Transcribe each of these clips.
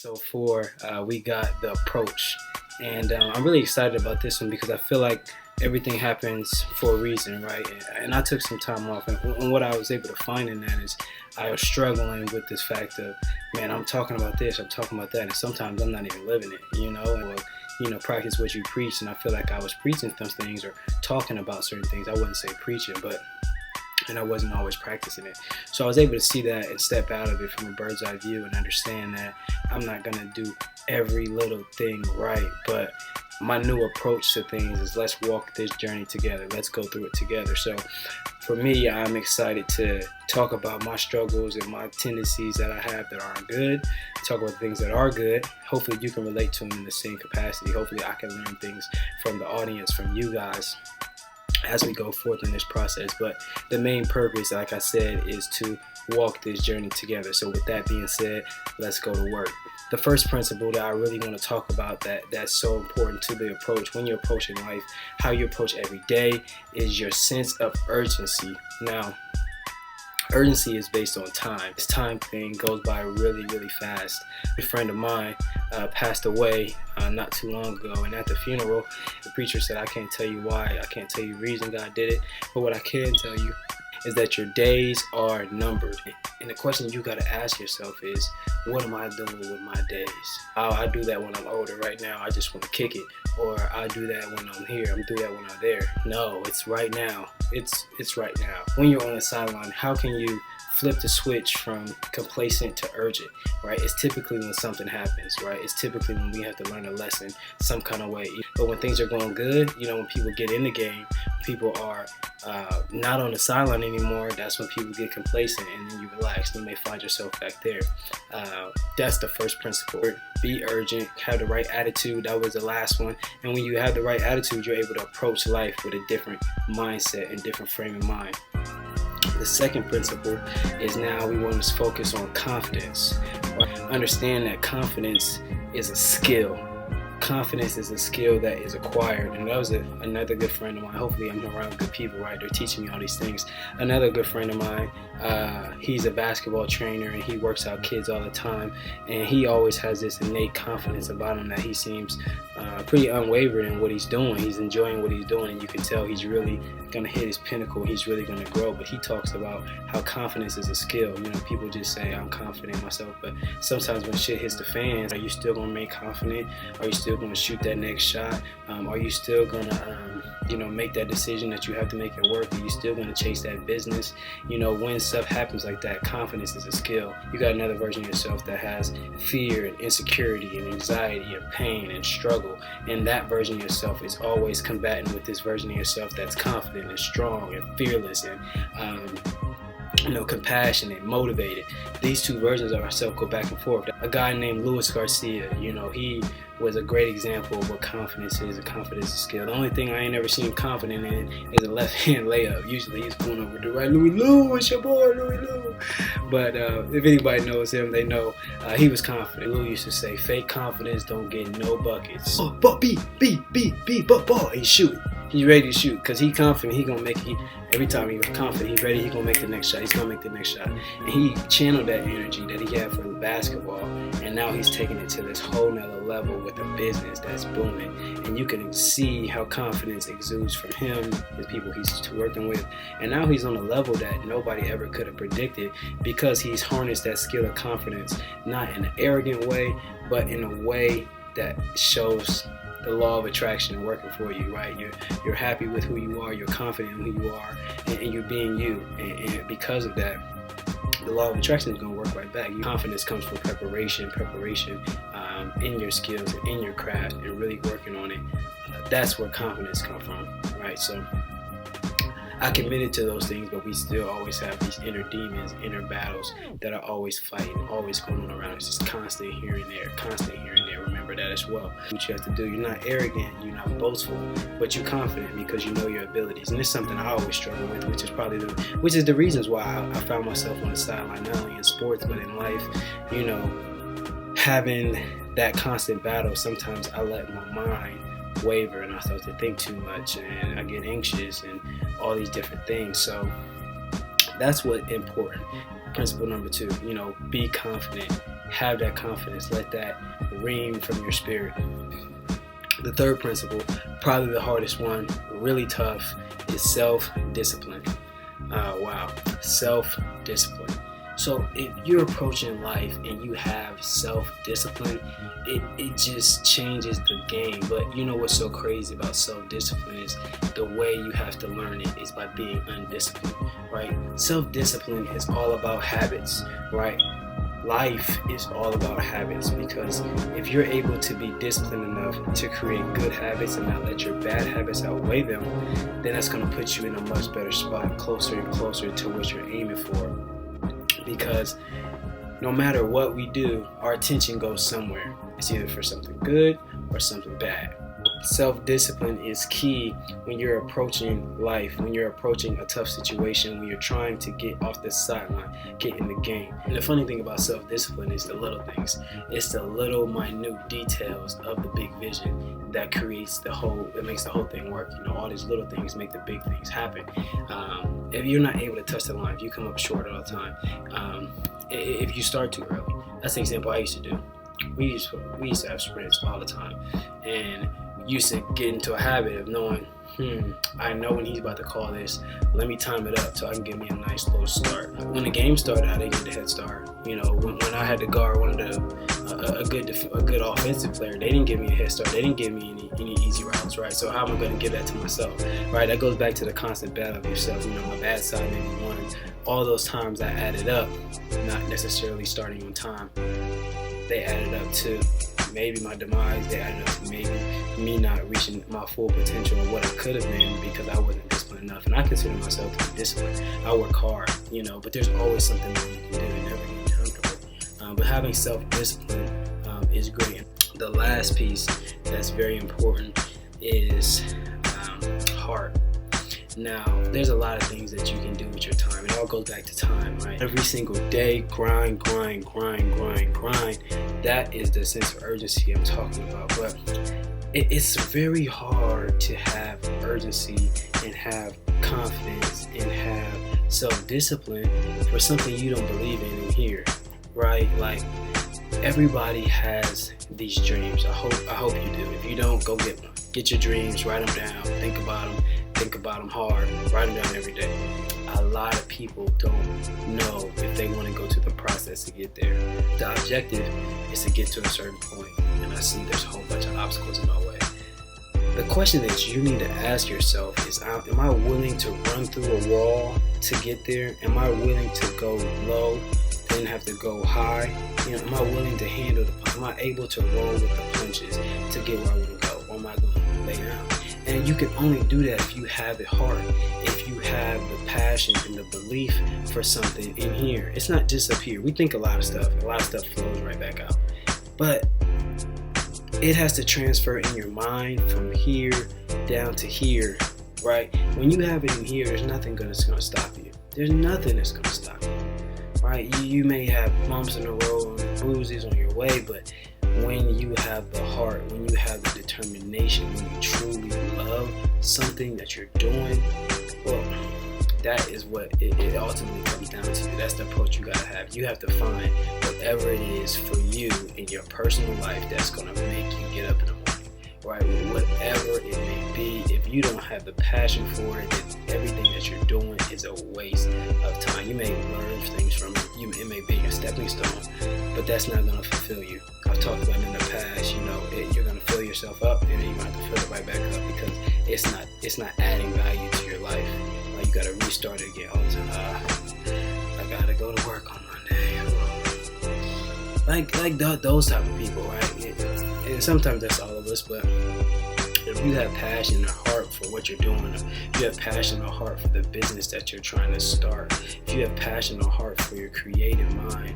So we got the approach, and I'm really excited about this one because I feel like everything happens for a reason, right? And I took some time off, and what I was able to find in that is I was struggling with this fact of, man, I'm talking about this, I'm talking about that, and sometimes I'm not even living it, practice what you preach, and I feel like I was preaching some things or talking about certain things. I wouldn't say preaching, and I wasn't always practicing it. So I was able to see that and step out of it from a bird's eye view and understand that I'm not going to do every little thing right, but my new approach to things is let's walk this journey together. Let's go through it together. So for me, I'm excited to talk about my struggles and my tendencies that I have that aren't good, talk about things that are good. Hopefully you can relate to them in the same capacity. Hopefully I can learn things from the audience, from you guys, as we go forth in this process. But the main purpose, like I said, is to walk this journey together. So with that being said, let's go to work. The first principle that I really want to talk about that's so important to the approach when you're approaching life, how you approach every day, is your sense of urgency. Now, urgency is based on time. This time thing goes by really, really fast. A friend of mine passed away not too long ago, and at the funeral, the preacher said, I can't tell you why, I can't tell you the reason God did it, but what I can tell you is that your days are numbered. And the question you got to ask yourself is, what am I doing with my days? I do that when I'm older. Right now, I just want to kick it. Or I do that when I'm here. I'm do that when I'm there. No, it's right now. It's right now. When you're on the sideline, how can you flip the switch from complacent to urgent, right? It's typically when something happens, right? It's typically when we have to learn a lesson some kind of way. But when things are going good, when people get in the game, people are not on the sideline anymore, that's when people get complacent, and then you relax and you may find yourself back there. That's the first principle. Be urgent, have the right attitude. That was the last one. And when you have the right attitude, you're able to approach life with a different mindset and different frame of mind. The second principle is now we want to focus on confidence. Understand that confidence is a skill. Confidence is a skill that is acquired, and that was another good friend of mine. Hopefully I'm around good people, right? They're teaching me all these things. Another good friend of mine, he's a basketball trainer, and he works out kids all the time, and he always has this innate confidence about him that he seems pretty unwavering in what he's doing. He's enjoying what he's doing, and you can tell he's really going to hit his pinnacle. He's really going to grow. But he talks about how confidence is a skill. People just say, I'm confident in myself, but sometimes when shit hits the fans, are you still going to remain confident? Are you still going to shoot that next shot? Are you still going to make that decision that you have to make it work? Are you still going to chase that business? When stuff happens like that, confidence is a skill. You got another version of yourself that has fear and insecurity and anxiety and pain and struggle, and that version of yourself is always combating with this version of yourself that's confident and strong and fearless and compassionate, motivated. These two versions of ourselves go back and forth. A guy named Luis Garcia, he was a great example of what confidence is. Confidence is a skill. The only thing I ain't ever seen him confident in is a left-hand layup. Usually he's going over to the right. Louis Lou, it's your boy, Louis Lou. But if anybody knows him, they know he was confident. Lou used to say, fake confidence don't get no buckets. Oh, but but ball, he's shooting. He's ready to shoot because he's confident. He gonna make it. Every time he's confident, he's ready. He's gonna make the next shot. He's gonna make the next shot. And he channeled that energy that he had for the basketball, and now he's taking it to this whole nother level with a business that's booming. And you can see how confidence exudes from him, the people he's working with, and now he's on a level that nobody ever could have predicted because he's harnessed that skill of confidence, not in an arrogant way, but in a way that shows the law of attraction working for you, right? You're happy with who you are, you're confident in who you are, and you're being you. And because of that, the law of attraction is going to work right back. Confidence comes from preparation in your skills and in your craft and really working on it. That's where confidence comes from, right? So I committed to those things, but we still always have these inner demons, inner battles that are always fighting, always going on around. It's just constant here and there, constant here and there. Remember that as well. What you have to do, you're not arrogant, you're not boastful, but you're confident because you know your abilities. And it's something I always struggle with, which is the reasons why I found myself on the sideline, not only in sports, but in life, having that constant battle. Sometimes I let my mind waver and I start to think too much and I get anxious and all these different things. So that's what's important. Principle number 2, be confident Have that confidence. Let that ream from your spirit. The third principle, probably the hardest one, really tough, is self-discipline. Wow, self-discipline. So if you're approaching life and you have self-discipline, it just changes the game. But you know what's so crazy about self-discipline is the way you have to learn it is by being undisciplined, right? Self-discipline is all about habits, right? Life is all about habits, because if you're able to be disciplined enough to create good habits and not let your bad habits outweigh them, then that's going to put you in a much better spot, closer and closer to what you're aiming for. Because no matter what we do, our attention goes somewhere. It's either for something good or something bad. Self-discipline is key when you're approaching life, when you're approaching a tough situation, when you're trying to get off the sideline, get in the game. And the funny thing about self-discipline is the little things. It's the little minute details of the big vision that creates it makes the whole thing work. You know, all these little things make the big things happen. If you're not able to touch the line, if you come up short all the time, if you start too early, that's an example I used to do. We used to have sprints all the time, and used to get into a habit of knowing, I know when he's about to call this, let me time it up so I can give me a nice little start. When the game started, I didn't get the head start. You know, when I had to guard a good offensive player, they didn't give me a head start. They didn't give me any easy routes, right? So how am I going to give that to myself, right? That goes back to the constant battle of yourself. You know, my bad side maybe one. All those times I added up, not necessarily starting on time, they added up to maybe my demise. They added up to maybe me not reaching my full potential of what I could have been because I wasn't disciplined enough. And I consider myself to be disciplined. I work hard, you know, but there's always something that you can do and never get comfortable. But having self-discipline is great. The last piece that's very important is heart. Now, there's a lot of things that you can do with your time. It all goes back to time, right? Every single day, grind. That is the sense of urgency I'm talking about. But it's very hard to have urgency and have confidence and have self-discipline for something you don't believe in here, right? Like, everybody has these dreams. I hope you do. If you don't, go get one. Get your dreams, write them down, think about them hard, write them down every day. A lot of people don't know if they want to go through the process to get there. The objective is to get to a certain point, and I see there's a whole bunch of obstacles in my way. The question that you need to ask yourself is, am I willing to run through a wall to get there? Am I willing to go low, then have to go high? You know, am I willing to handle am I able to roll with the punches to get where I want to go? Or am I going to lay down? And you can only do that if you have it hard, if you have the passion and the belief for something in here. It's not just up here. We think a lot of stuff flows right back out. But it has to transfer in your mind from here down to here, right? When you have it in here, there's nothing that's going to stop you. There's nothing that's going to stop you, right? You may have bumps in the road and bruises on your way, but when you have the heart, when you have the determination, when you truly love something that you're doing, well, that is what it ultimately comes down to. That's the approach you gotta have. You have to find whatever it is for you in your personal life that's gonna make you get up in the morning, right? Whatever it may be, if you don't have the passion for it, then everything that you're doing is a waste of time. You may learn things from it. It may be a stepping stone, but that's not gonna fulfill you. I've talked about it in the past, you know, you're gonna fill yourself up and then you're gonna have to fill it right back up because it's not adding value to your life. Like, you gotta restart it again all the time. I gotta go to work on Monday. Like those type of people, right? And sometimes that's all of us, but if you have passion and heart for what you're doing, if you have passion or heart for the business that you're trying to start, if you have passion or heart for your creative mind,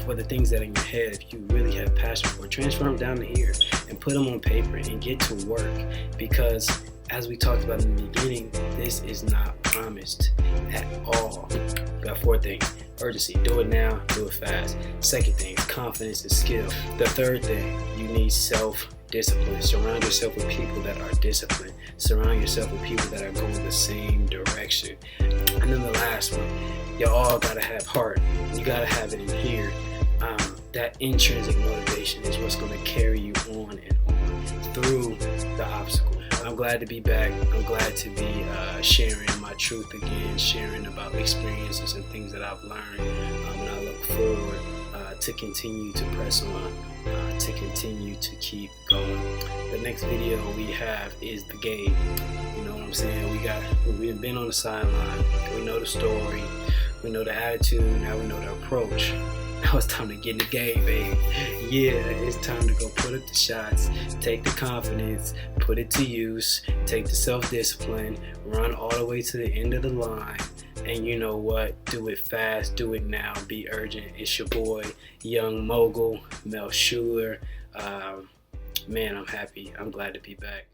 for the things that are in your head, if you really have passion for it, transfer them down to here and put them on paper and get to work. Because as we talked about in the beginning, this is not promised at all. We got 4 things. Urgency, do it now, do it fast. Second thing, confidence and skill. The third thing, you need self-discipline. Surround yourself with people that are disciplined. Surround yourself with people that are going the same direction. And then the last one, you all gotta have heart. You gotta have it in here. that intrinsic motivation is what's going to carry you on and on through the obstacle. I'm glad to be back. I'm glad to be sharing my truth again, sharing about experiences and things that I've learned. And I look forward to continue to press on, to continue to keep going. The next video we have is the game. You know what I'm saying? We've been on the sideline. We know the story. We know the attitude. Now we know the approach. Now it's time to get in the game, baby. Yeah, it's time to go put up the shots, take the confidence, put it to use, take the self-discipline, run all the way to the end of the line. And you know what? Do it fast, do it now, be urgent. It's your boy, Young Mogul, Mel Schuler. Man, I'm happy. I'm glad to be back.